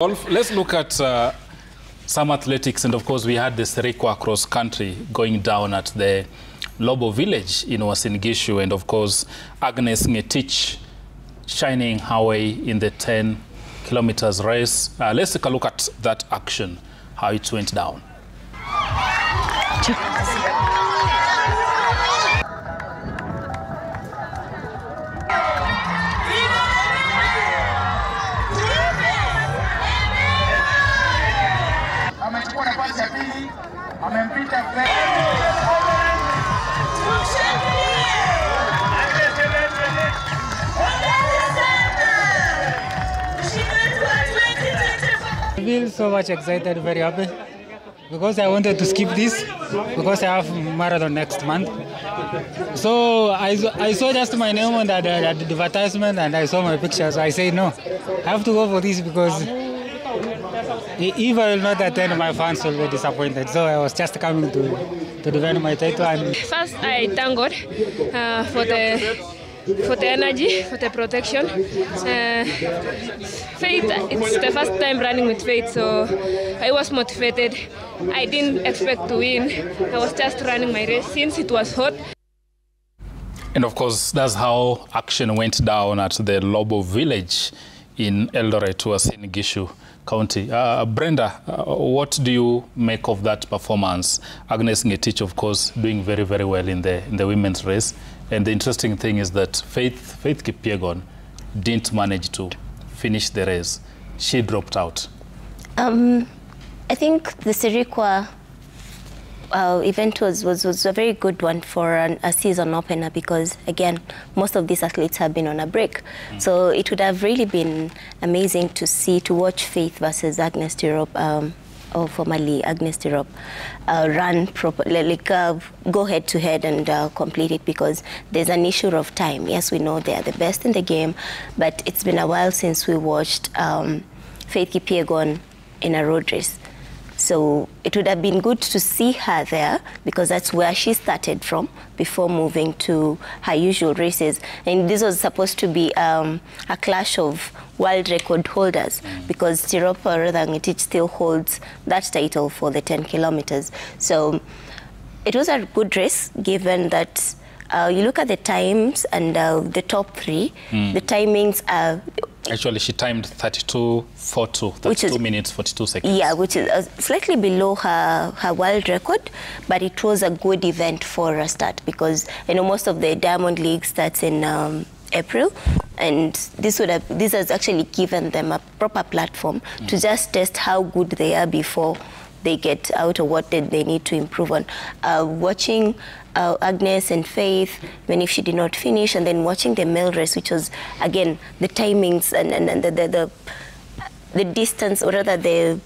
Let's look at some athletics, and of course we had the Sirikwa cross country going down at the Lobo village in Uasin Gishu, and of course Agnes Ngetich shining her way in the 10 kilometers race. Let's take a look at that action, how it went down. I feel so much excited, very happy, because I wanted to skip this, because I have marathon next month. So I saw just my name on the advertisement and I saw my picture, so I said no, I have to go for this, because if I will not attend, my fans will be disappointed. So I was just coming to defend my title. And first, I thank God for the energy, for the protection. Faith, it's the first time running with Faith, so I was motivated. I didn't expect to win. I was just running my race since it was hot. And of course, that's how action went down at the Lobo village in Eldoret, Uasin Gishu County. Brenda, what do you make of that performance? Agnes Ngetich, of course, doing very, very well in the women's race. And the interesting thing is that Faith Kipyegon didn't manage to finish the race. She dropped out. I think the Sirikwa event was a very good one for a season opener, because again, most of these athletes have been on a break. So it would have really been amazing to watch Faith versus Agnes Tirop, or formerly Agnes Tirop, run properly, go head to head and complete it, because there's an issue of time. Yes, we know they are the best in the game, but it's been a while since we watched Faith Kipyegon in a road race. So it would have been good to see her there, because that's where she started from before moving to her usual races. And this was supposed to be a clash of world record holders, because Tirop, or rather Ngetich, still holds that title for the 10 kilometers. So it was a good race, given that you look at the times and the top three, the timings are... Actually, she timed 32:42, 32 minutes, 42 seconds. Yeah, which is slightly below her world record, but it was a good event for a start, because I know most of the Diamond League starts in April, and this has actually given them a proper platform to just test how good they are before they get out, or what they need to improve on. Watching Agnes and Faith, even if she did not finish, and then watching the male race, which was, again, the timings and the distance, or rather the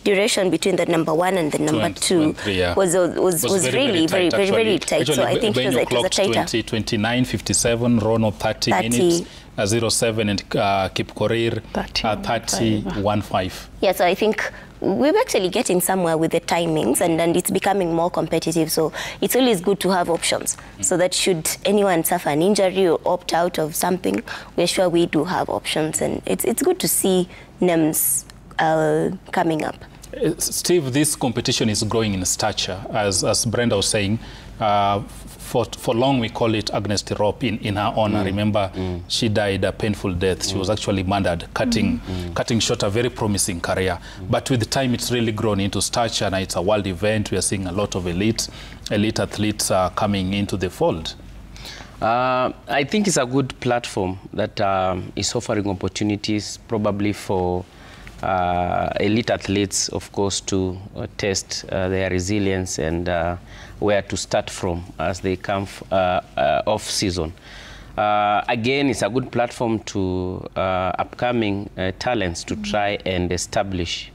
duration between the number one and the number two was really very tight. Actually, so I think it was a tighter. 29:57, Rono 30 minutes, 07, and Kipkorir 30:15. Yeah, so I think we're actually getting somewhere with the timings, and it's becoming more competitive. So it's always good to have options, so that should anyone suffer an injury or opt out of something, we're sure we do have options. And it's good to see names coming up. Steve, this competition is growing in stature, as Brenda was saying. For long we call it Agnes Tirop in her honor. Remember, she died a painful death. She was actually murdered, cutting short a very promising career. But with time, it's really grown into stature, and it's a world event. We are seeing a lot of elite athletes coming into the fold. I think it's a good platform that is offering opportunities, probably for elite athletes, of course, to test their resilience and where to start from as they come off season. Again, it's a good platform to upcoming talents to try and establish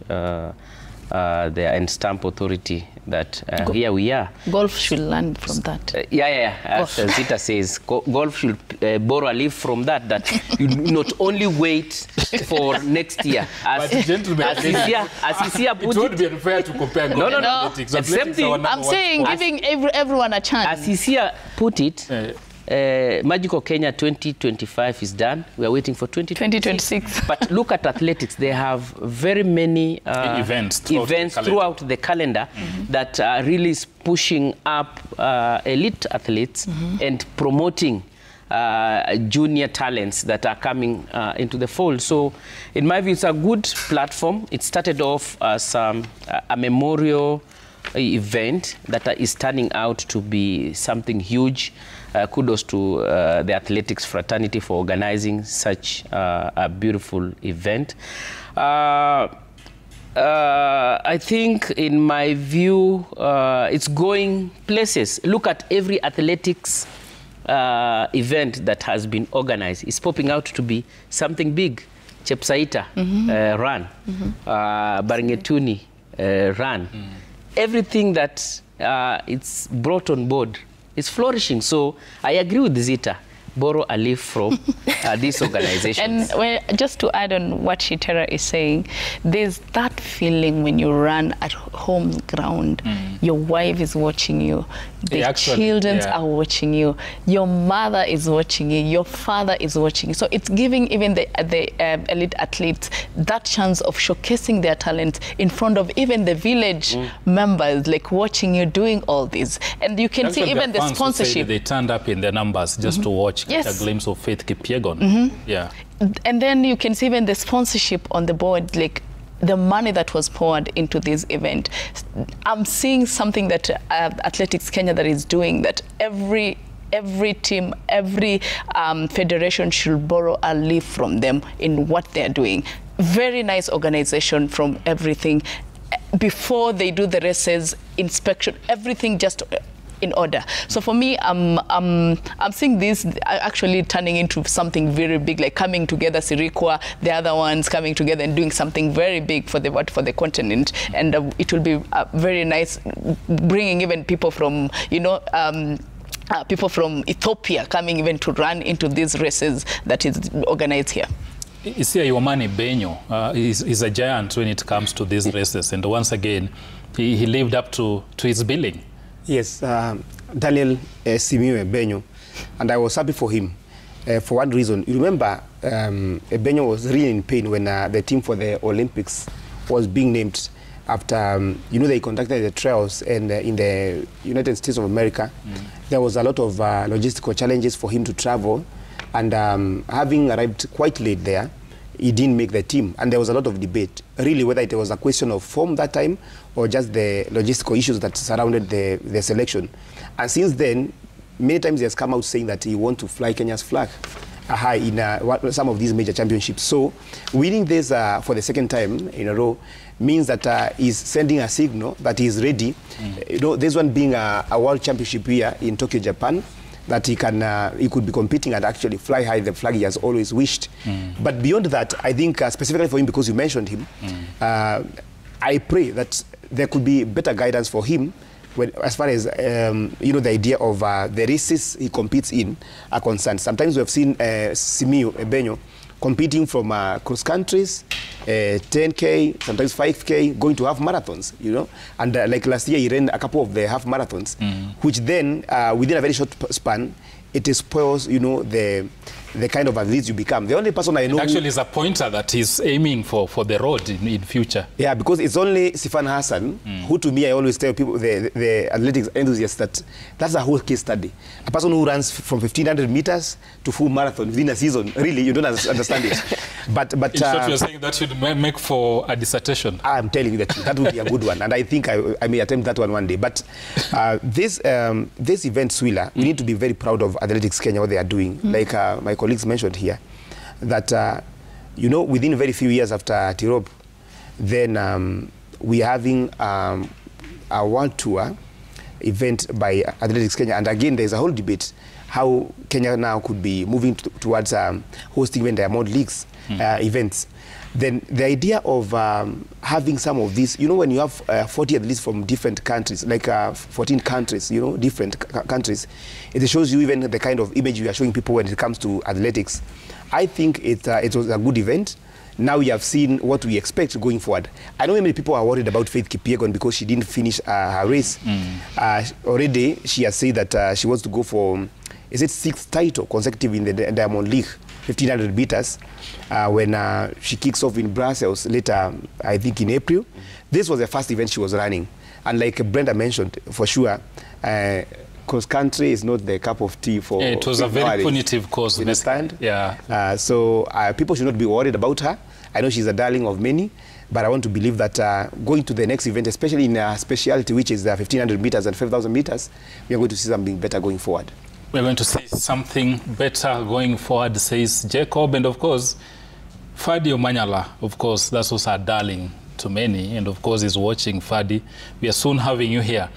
and stamp authority that here we are. Golf should learn from that. As Zita says, golf should borrow a leaf from that you not only wait for next year. As Isia put it would be unfair to compare golf and athletics. Same thing. I'm saying giving everyone a chance. As Isia put it, Magical Kenya 2025 is done. We are waiting for 2026. But look at athletics. They have very many events throughout the calendar that are really pushing up elite athletes and promoting junior talents that are coming into the fold. So in my view, it's a good platform. It started off as a memorial event that is turning out to be something huge. Kudos to the athletics fraternity for organizing such a beautiful event. I think, in my view, it's going places. Look at every athletics event that has been organized. It's popping out to be something big. Chepsaita run, Baringetuni run. Everything that it's brought on board is flourishing. So I agree with Zita. Borrow a leaf from these organizations. And just to add on what Shitera is saying, there's that feeling when you run at home ground, your wife is watching you, the children are watching you, your mother is watching you, your father is watching you. So it's giving even the elite athletes that chance of showcasing their talent in front of even the village members, like watching you doing all this. And you can see even the sponsorship. They turned up in their numbers just to watch, get a glimpse of Faith Kipyegon. Yeah. And then you can see even the sponsorship on the board, like the money that was poured into this event. I'm seeing something that Athletics Kenya that is doing, that every team, every federation should borrow a leaf from them in what they're doing. Very nice organization from everything. Before they do the races, inspection, everything just in order. So for me, I'm seeing this actually turning into something very big, like coming together, Sirikwa, the other ones coming together and doing something very big for the continent. And it will be very nice, bringing even people from, people from Ethiopia coming even to run into these races that is organized here. Isia Iwamani Benyo is a giant when it comes to these races, and once again, he lived up to his billing. Yes, Daniel Simiwe Benyo, and I was happy for him for one reason. You remember, Benyo was really in pain when the team for the Olympics was being named after, they conducted the trials, and in the United States of America, there was a lot of logistical challenges for him to travel, and having arrived quite late there, he didn't make the team, and there was a lot of debate, really, whether it was a question of form that time or just the logistical issues that surrounded the selection. And since then, many times he has come out saying that he wants to fly Kenya's flag high in some of these major championships. So winning this for the second time in a row means that he's sending a signal that he's ready. This one being a world championship here in Tokyo, Japan, that he could be competing and actually fly high the flag he has always wished. But beyond that, I think specifically for him, because you mentioned him, I pray that there could be better guidance for him as far as the idea of the races he competes in are concerned. Sometimes we have seen Simiyu Benyo competing from cross countries, 10K, sometimes 5K, going to half marathons, And like last year, he ran a couple of the half marathons, which then, within a very short span, it spoils, the kind of athletes you become. The only person I know... It actually is a pointer that he's aiming for the road in future. Yeah, because it's only Sifan Hassan, who to me, I always tell people, the athletics enthusiasts, that that's a whole case study. A person who runs from 1,500 meters to full marathon within a season, really, you don't understand it. But in short, you're saying that should make for a dissertation. I'm telling you that would be a good one, and I think I may attempt that one day. But this event, Swila, we need to be very proud of Athletics Kenya, what they are doing. Like my colleagues mentioned here, that within very few years after Tirop, then we're having a world tour event by Athletics Kenya, and again there's a whole debate how Kenya now could be moving towards hosting when there are more leagues events. Then the idea of having some of these, when you have 40 athletes from different countries, like 14 countries, different countries, it shows you even the kind of image you are showing people when it comes to athletics. I think it was a good event. Now we have seen what we expect going forward. I know many people are worried about Faith Kipyegon because she didn't finish her race. Already, she has said that she wants to go for is it 6th title consecutive in the Diamond League, 1500 meters, when she kicks off in Brussels later, I think in April. This was the first event she was running. And like Brenda mentioned, for sure, cross country is not the cup of tea for. Yeah, it was a very punitive course. You understand? Yeah. So people should not be worried about her. I know she's a darling of many, but I want to believe that going to the next event, especially in a specialty which is 1500 meters and 5,000 meters, we are going to see something better going forward. We're going to see something better going forward, says Jacob. And of course, Fadi Omanyala, of course, that's also a darling to many. And of course, is watching. Fadi, we are soon having you here.